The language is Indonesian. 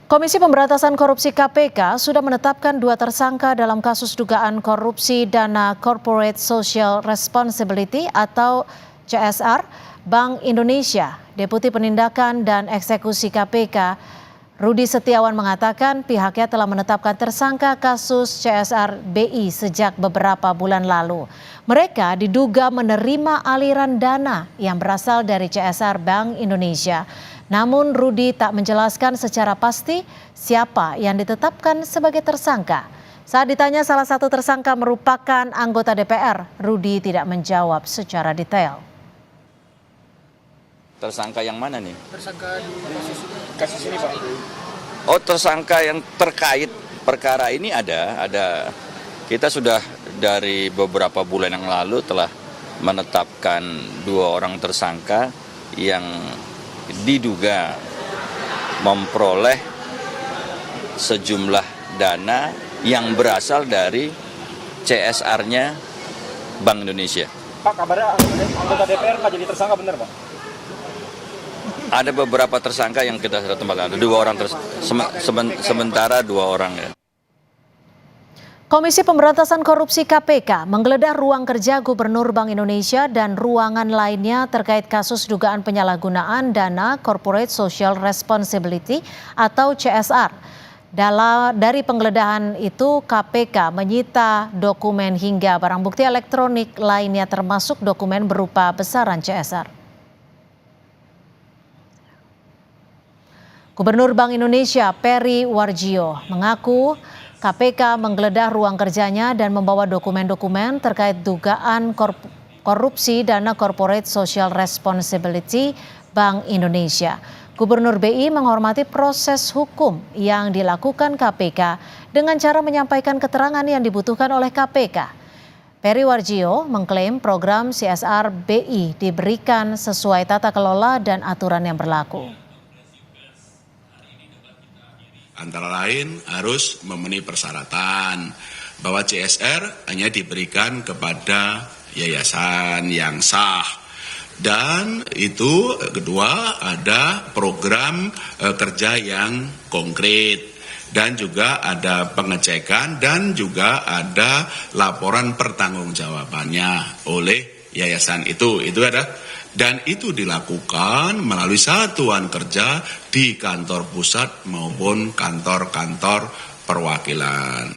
Komisi Pemberantasan Korupsi KPK sudah menetapkan 2 tersangka dalam kasus dugaan korupsi dana Corporate Social Responsibility atau CSR Bank Indonesia. Deputi Penindakan dan Eksekusi KPK Rudi Setiawan mengatakan pihaknya telah menetapkan tersangka kasus CSR BI sejak beberapa bulan lalu. Mereka diduga menerima aliran dana yang berasal dari CSR Bank Indonesia. Namun Rudi tak menjelaskan secara pasti siapa yang ditetapkan sebagai tersangka. Saat ditanya salah satu tersangka merupakan anggota DPR, Rudi tidak menjawab secara detail. Tersangka yang mana nih? Tersangka di kasus ini, Pak. Oh, tersangka yang terkait perkara ini ada. Kita sudah dari beberapa bulan yang lalu telah menetapkan 2 orang tersangka yang diduga memperoleh sejumlah dana yang berasal dari CSR-nya Bank Indonesia. Pak, kabarnya anggota DPR nggak jadi tersangka, benar, Pak? Ada beberapa tersangka yang kita sudah tempatkan, ada 2 orang sementara 2 orang ya. Komisi Pemberantasan Korupsi KPK menggeledah ruang kerja Gubernur Bank Indonesia dan ruangan lainnya terkait kasus dugaan penyalahgunaan dana Corporate Social Responsibility atau CSR. Dari penggeledahan itu, KPK menyita dokumen hingga barang bukti elektronik lainnya termasuk dokumen berupa besaran CSR. Gubernur Bank Indonesia Peri Warjio mengaku KPK menggeledah ruang kerjanya dan membawa dokumen-dokumen terkait dugaan korupsi dana Corporate Social Responsibility Bank Indonesia. Gubernur BI menghormati proses hukum yang dilakukan KPK dengan cara menyampaikan keterangan yang dibutuhkan oleh KPK. Peri Warjio mengklaim program CSR BI diberikan sesuai tata kelola dan aturan yang berlaku. Antara lain harus memenuhi persyaratan bahwa CSR hanya diberikan kepada yayasan yang sah. Dan itu kedua ada program kerja yang konkret dan juga ada pengecekan dan juga ada laporan pertanggungjawabannya oleh yayasan itu ada. Dan itu dilakukan melalui satuan kerja di kantor pusat maupun kantor-kantor perwakilan.